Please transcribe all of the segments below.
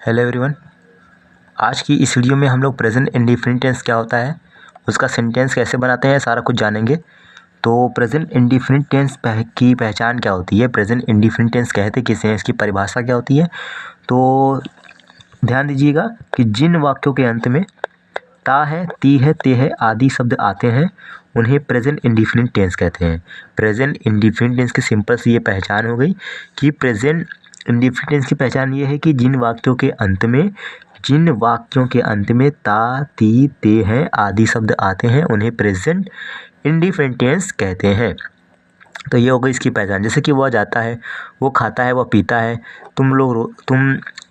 Hello everyone. आज की इस वीडियो में हम लोग प्रेजेंट इंडिफिनिट टेंस क्या होता है, उसका सेंटेंस कैसे बनाते हैं, सारा कुछ जानेंगे। तो प्रेजेंट इंडिफिनिट टेंस की पहचान क्या होती है, प्रेजेंट इंडिफिनिट टेंस कहते किसे हैं, इसकी परिभाषा क्या होती है। तो ध्यान दीजिएगा कि जिन वाक्यों के अंत में ता है, ती है, ते है आदि शब्द आते हैं उन्हें प्रेजेंट इंडिफिनिट टेंस कहते हैं। प्रेजेंट इंडिफिनिट टेंस की सिंपल सी ये पहचान हो गई कि प्रेजेंट इंडिफिनिट टेंस की पहचान ये है कि जिन वाक्यों के अंत में ता, ती, ते हैं आदि शब्द आते हैं उन्हें प्रेजेंट इंडिफिनिट टेंस कहते हैं। तो ये हो गई इसकी पहचान। जैसे कि वह जाता है, वो खाता है, वह पीता है, तुम लोग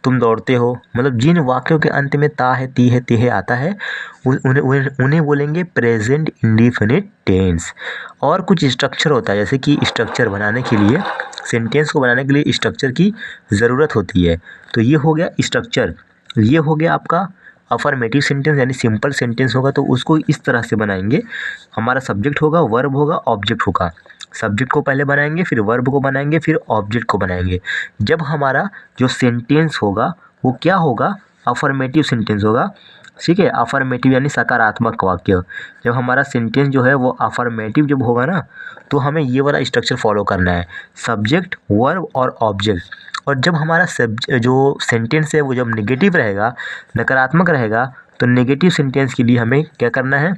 तुम दौड़ते हो। मतलब जिन वाक्यों के अंत में ता है, ती है, ते है आता है उन्हें बोलेंगे प्रेजेंट इंडिफिनिट टेंस। और कुछ स्ट्रक्चर होता है, जैसे कि स्ट्रक्चर बनाने के लिए, सेंटेंस को बनाने के लिए स्ट्रक्चर की ज़रूरत होती है। तो ये हो गया स्ट्रक्चर। ये हो गया आपका अफर्मेटिव सेंटेंस, यानी सिंपल सेंटेंस होगा तो उसको इस तरह से बनाएंगे। हमारा सब्जेक्ट होगा, वर्ब होगा, ऑब्जेक्ट होगा। सब्जेक्ट को पहले बनाएंगे, फिर वर्ब को बनाएंगे, फिर ऑब्जेक्ट को बनाएंगे। जब हमारा जो सेंटेंस होगा वो क्या होगा, अफर्मेटिव सेंटेंस होगा। ठीक है, अफर्मेटिव यानी सकारात्मक वाक्य। जब हमारा सेंटेंस जो है वो अफर्मेटिव जब होगा ना, तो हमें ये वाला स्ट्रक्चर फॉलो करना है, सब्जेक्ट, वर्ब और ऑब्जेक्ट। और जब हमारा जो सेंटेंस है वो जब नेगेटिव रहेगा, नकारात्मक रहेगा, तो नेगेटिव सेंटेंस के लिए हमें क्या करना है,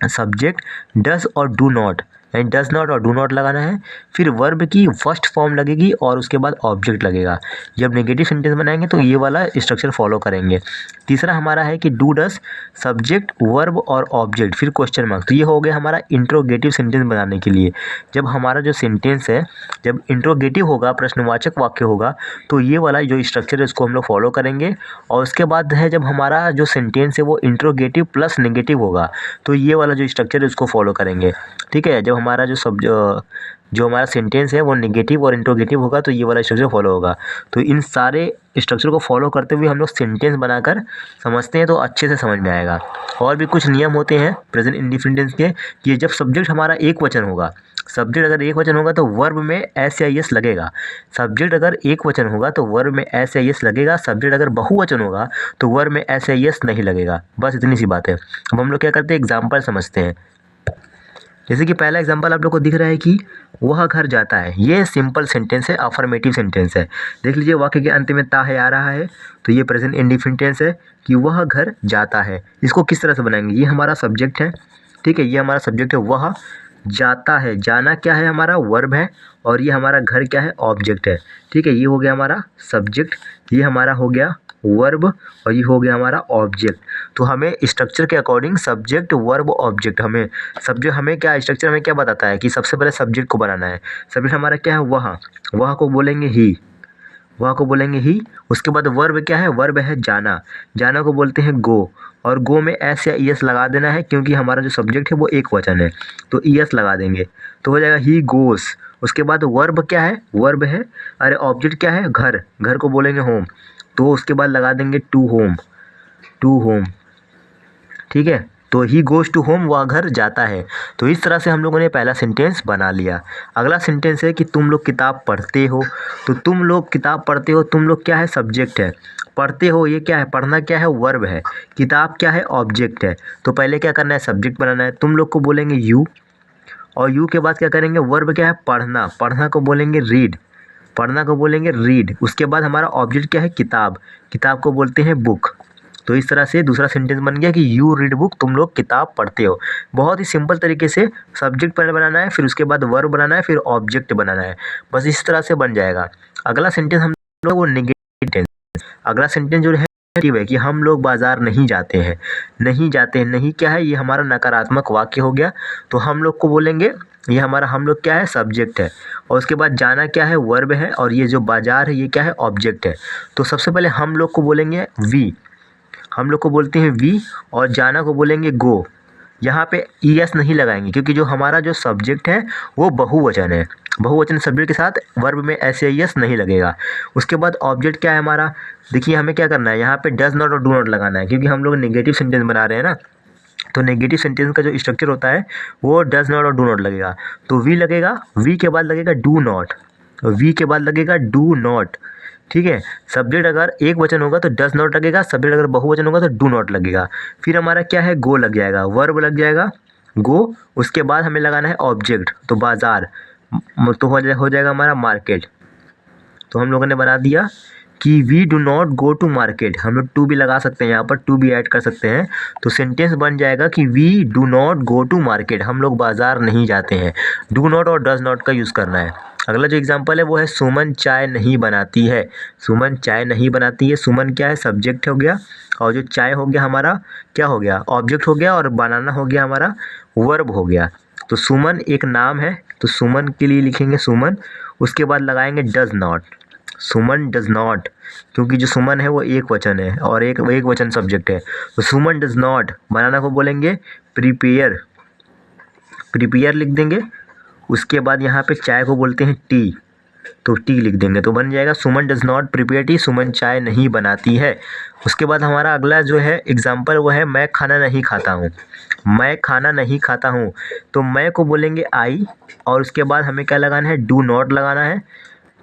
सब्जेक्ट डज और डू नॉट, यानी डज नॉट और डू नॉट लगाना है। फिर वर्ब की फर्स्ट फॉर्म लगेगी और उसके बाद ऑब्जेक्ट लगेगा। जब नेगेटिव सेंटेंस बनाएंगे तो ये वाला स्ट्रक्चर फॉलो करेंगे। तीसरा हमारा है कि डू डज, सब्जेक्ट, वर्ब और ऑब्जेक्ट, फिर क्वेश्चन मार्क। तो ये हो गया हमारा इंट्रोगेटिव सेंटेंस बनाने के लिए। जब हमारा जो सेंटेंस है जब इंट्रोगेटिव होगा, प्रश्नवाचक वाक्य होगा, तो ये वाला जो स्ट्रक्चर है इसको हम लोग फॉलो करेंगे। और उसके बाद है जब हमारा जो सेंटेंस है वो इंट्रोगेटिव प्लस नेगेटिव होगा, तो ये वाला जो स्ट्रक्चर है उसको फॉलो करेंगे। ठीक है, जब हमारा जो हमारा सेंटेंस है वो नेगेटिव और इंट्रोगेटिव होगा तो ये वाला स्ट्रक्चर फॉलो होगा। तो इन सारे स्ट्रक्चर को फॉलो करते हुए हम लोग सेंटेंस बनाकर समझते हैं तो अच्छे से समझ में आएगा। और भी कुछ नियम होते हैं प्रेजेंट इंडिफिनिट टेंस के, कि जब सब्जेक्ट हमारा एक वचन होगा, सब्जेक्ट अगर एक वचन होगा तो वर्ब में एस या यस लगेगा। सब्जेक्ट अगर एक वचन होगा तो वर्ब में एस या यस लगेगा। सब्जेक्ट अगर बहुवचन होगा तो वर्ब में एस या यस नहीं लगेगा। बस इतनी सी बात है। अब हम लोग क्या करते हैं, एग्जाम्पल समझते हैं। जैसे कि पहला एग्जांपल आप लोग को दिख रहा है कि वह घर जाता है। ये सिंपल सेंटेंस है, अफर्मेटिव सेंटेंस है। देख लीजिए वाक्य के अंत में ता है आ रहा है, तो ये प्रेजेंट इंडिफिनिट टेंस है कि वह घर जाता है। इसको किस तरह से बनाएंगे, ये हमारा सब्जेक्ट है। ठीक है, ये हमारा सब्जेक्ट है, वह जाता है। जाना क्या है, हमारा वर्ब है। और ये हमारा घर क्या है, ऑब्जेक्ट है। ठीक है, ये हो गया हमारा सब्जेक्ट, ये हमारा हो गया वर्ब और ये हो गया हमारा ऑब्जेक्ट। तो हमें स्ट्रक्चर के अकॉर्डिंग सब्जेक्ट, वर्ब, ऑब्जेक्ट, हमें क्या स्ट्रक्चर हमें क्या बताता है कि सबसे पहले सब्जेक्ट को बनाना है। सब्जेक्ट हमारा क्या है, वह को बोलेंगे ही, वह को बोलेंगे ही। उसके बाद वर्ब क्या है, वर्ब है जाना, जाना को बोलते हैं गो। और गो में एस या ईएस लगा देना है क्योंकि हमारा जो सब्जेक्ट है वो एक वचन है, तो ईएस लगा देंगे तो हो जाएगा ही गोस। उसके बाद वर्ब क्या है, वर्ब है, अरे ऑब्जेक्ट क्या है, घर, घर को बोलेंगे होम, तो उसके बाद लगा देंगे टू होम, टू होम। ठीक है, तो ही गोज़ टू होम, वह घर जाता है। तो इस तरह से हम लोगों ने पहला सेंटेंस बना लिया। अगला सेंटेंस है कि तुम लोग किताब पढ़ते हो। तो तुम लोग किताब पढ़ते हो, तुम लोग क्या है, सब्जेक्ट है। पढ़ते हो ये क्या है, पढ़ना क्या है, वर्ब है। किताब क्या है, ऑब्जेक्ट है। तो पहले क्या करना है, सब्जेक्ट बनाना है। तुम लोग को बोलेंगे यू, और यू के बाद क्या करेंगे, वर्ब क्या है, पढ़ना, पढ़ना को बोलेंगे रीड, पढ़ना को बोलेंगे रीड। उसके बाद हमारा ऑब्जेक्ट क्या है, किताब, किताब को बोलते हैं बुक। तो इस तरह से दूसरा सेंटेंस बन गया कि यू रीड बुक, तुम लोग किताब पढ़ते हो। बहुत ही सिंपल तरीके से सब्जेक्ट पहले बनाना है, फिर उसके बाद वर्ब बनाना है, फिर ऑब्जेक्ट बनाना है। बस इस तरह से बन जाएगा। अगला सेंटेंस हम लोग वो नेगेटिव टेंस। अगला सेंटेंस जो है नेगेटिव है कि हम लोग बाजार नहीं जाते हैं। नहीं जाते हैं, नहीं क्या है, ये हमारा नकारात्मक वाक्य हो गया। तो हम लोग को बोलेंगे, ये हमारा हम लोग क्या है, सब्जेक्ट है। और उसके बाद जाना क्या है, वर्ब है। और ये जो बाजार है ये क्या है, ऑब्जेक्ट है। तो सबसे पहले हम लोग को बोलेंगे वी, हम लोग को बोलते हैं वी, और जाना को बोलेंगे गो। यहाँ पे ई एस नहीं लगाएंगे क्योंकि जो हमारा जो सब्जेक्ट है वो बहुवचन है। बहुवचन सब्जेक्ट के साथ वर्ब में एस या एस नहीं लगेगा। उसके बाद ऑब्जेक्ट क्या है हमारा, देखिए हमें क्या करना है, यहाँ पे डज नॉट और डू नॉट लगाना है क्योंकि हम लोग नेगेटिव सेंटेंस बना रहे हैं ना। तो नेगेटिव सेंटेंस का जो स्ट्रक्चर होता है वो डज नॉट और डू नॉट लगेगा। तो वी लगेगा, वी के बाद लगेगा डू नॉट, वी के बाद लगेगा डू नॉट, ठीक है। सब्जेक्ट अगर एक वचन होगा तो डज नॉट लगेगा, सब्जेक्ट अगर बहुवचन होगा तो डू नॉट लगेगा। फिर हमारा क्या है, गो लग जाएगा, वर्ब लग जाएगा गो। उसके बाद हमें लगाना है ऑब्जेक्ट, तो बाजार, तो हो जाएगा हमारा मार्केट। तो हम लोगों ने बना दिया कि we do not go to market. हम लोग टू भी लगा सकते हैं, यहाँ पर टू भी ऐड कर सकते हैं। तो सेंटेंस बन जाएगा कि we do not go to market, हम लोग बाजार नहीं जाते हैं। डू नॉट और डज नॉट का यूज़ करना है। अगला जो एग्जांपल है वो है सुमन चाय नहीं बनाती है। सुमन चाय नहीं बनाती है, सुमन क्या है, सब्जेक्ट हो गया, और जो चाय हो गया हमारा क्या हो गया, ऑब्जेक्ट हो गया, और बनाना हो गया हमारा वर्ब हो गया। तो सुमन एक नाम है, तो सुमन के लिए लिखेंगे सुमन, उसके बाद लगाएंगे does not, Suman does not, क्योंकि जो सुमन है वो एक वचन है और एक वचन सब्जेक्ट है। तो सुमन डज नॉट, बनाना को बोलेंगे प्रिपेयर, प्रिपेयर लिख देंगे। उसके बाद यहाँ पे चाय को बोलते हैं टी, तो टी लिख देंगे, तो बन जाएगा सुमन डज नॉट प्रिपेयर टी, सुमन चाय नहीं बनाती है। उसके बाद हमारा अगला जो है एग्जाम्पल वो है मैं खाना नहीं खाता हूँ। मैं खाना नहीं खाता हूँ, तो मैं को बोलेंगे आई, और उसके बाद हमें क्या लगाना है, डू नॉट लगाना है,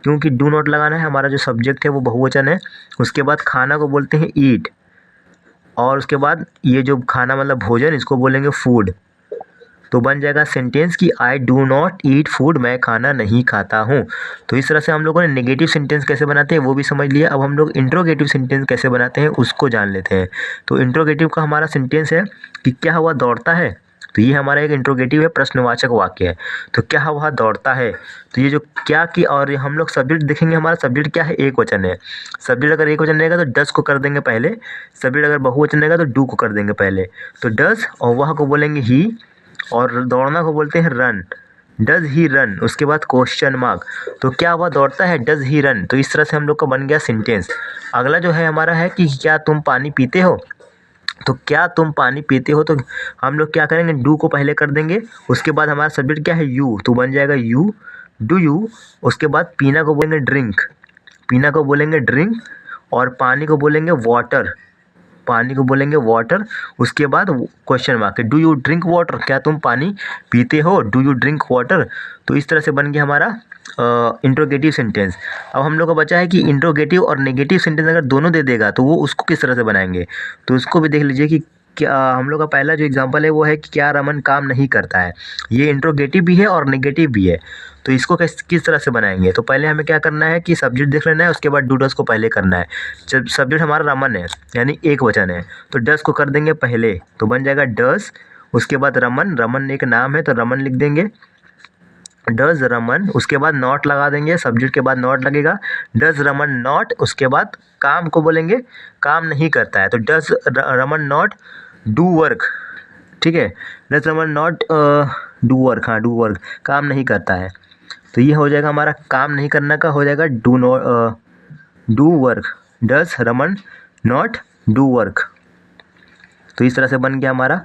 क्योंकि डू नॉट लगाना है, हमारा जो सब्जेक्ट है वो बहुवचन है। उसके बाद खाना को बोलते हैं ईट, और उसके बाद ये जो खाना मतलब भोजन, इसको बोलेंगे फूड। तो बन जाएगा सेंटेंस कि I do not eat food, मैं खाना नहीं खाता हूँ। तो इस तरह से हम लोगों ने नेगेटिव सेंटेंस कैसे बनाते हैं वो भी समझ लिया। अब हम लोग इंट्रोगेटिव सेंटेंस कैसे बनाते हैं उसको जान लेते हैं। तो इंट्रोगेटिव का हमारा सेंटेंस है कि क्या हुआ, दौड़ता है। तो ये हमारा एक इंट्रोगेटिव है, प्रश्नवाचक वाक्य है। तो क्या हुआ, दौड़ता है। तो ये जो क्या की, और हम लोग सब्जेक्ट देखेंगे, हमारा सब्जेक्ट क्या है, एक वचन है। सब्जेक्ट अगर एक वचन रहेगा तो डज को कर देंगे पहले, सब्जेक्ट अगर बहुवचन रहेगा तो डू को कर देंगे पहले। तो डज और वह को बोलेंगे ही, और दौड़ना को बोलते हैं रन, डज ही रन। उसके बाद क्वेश्चन मार्क, तो क्या हुआ, दौड़ता है, डज ही रन। तो इस तरह से हम लोग का बन गया सेंटेंस। अगला जो है हमारा है कि क्या तुम पानी पीते हो। तो क्या तुम पानी पीते हो, तो हम लोग क्या करेंगे, डू को पहले कर देंगे। उसके बाद हमारा सब्जेक्ट क्या है, यू, तो बन जाएगा यू, डू यू। उसके बाद पीना को बोलेंगे ड्रिंक, पीना को बोलेंगे ड्रिंक, और पानी को बोलेंगे वाटर, पानी को बोलेंगे वाटर। उसके बाद question mark, do you drink water, क्या तुम पानी पीते हो, डू यू ड्रिंक वाटर। तो इस तरह से बन गया हमारा इंट्रोगेटिव सेंटेंस। अब हम लोग का बचा है कि इंट्रोगेटिव और नेगेटिव सेंटेंस अगर दोनों दे देगा तो वो उसको किस तरह से बनाएंगे। तो उसको भी देख लीजिए कि क्या हम लोग का पहला जो एग्जांपल है वो है कि क्या रमन काम नहीं करता है। ये इंट्रोगेटिव भी है और नेगेटिव भी है। तो इसको किस तरह से बनाएंगे, तो पहले हमें क्या करना है कि सब्जेक्ट देख लेना है, उसके बाद डू डस को पहले करना है। जब सब्जेक्ट हमारा रमन है यानी एक वचन है, तो डस को कर देंगे पहले, तो बन जाएगा डस। उसके बाद रमन, रमन एक नाम है तो रमन लिख देंगे, डज रमन। उसके बाद नॉट लगा देंगे, सब्जेक्ट के बाद नॉट लगेगा, डज रमन नॉट। उसके बाद काम को बोलेंगे काम नहीं करता है, तो does Raman not do work, ठीक है, does Raman not do work, हाँ डू वर्क, काम नहीं करता है। तो ये हो जाएगा हमारा काम नहीं करना का हो जाएगा do work, does Raman not do work. तो इस तरह से बन गया हमारा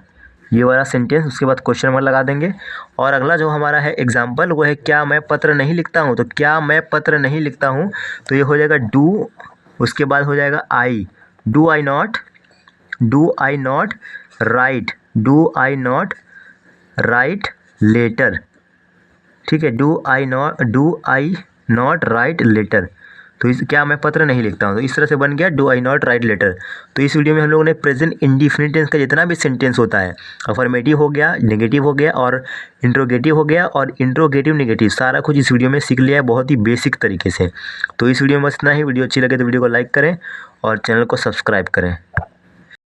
ये वाला सेंटेंस। उसके बाद क्वेश्चन मार्क लगा देंगे। और अगला जो हमारा है एग्जाम्पल वो है क्या मैं पत्र नहीं लिखता हूँ। तो क्या मैं पत्र नहीं लिखता हूँ, तो ये हो जाएगा डू। उसके बाद हो जाएगा I, do I not, do I not write, do I not write letter, ठीक है, do I not write letter. तो इस क्या मैं पत्र नहीं लिखता हूँ, तो इस तरह से बन गया do I not write letter. तो इस वीडियो में हम लोगों ने प्रेजेंट इंडिफिनिट टेंस का जितना भी सेंटेंस होता है, अफर्मेटिव हो गया, नेगेटिव हो गया और इंट्रोगेटिव हो गया और इंट्रोगेटिव नेगेटिव, सारा कुछ इस वीडियो में सीख लिया है बहुत ही बेसिक तरीके से। तो इस वीडियो में बस इतना ही। वीडियो अच्छी लगे तो वीडियो को लाइक करें और चैनल को सब्सक्राइब करें।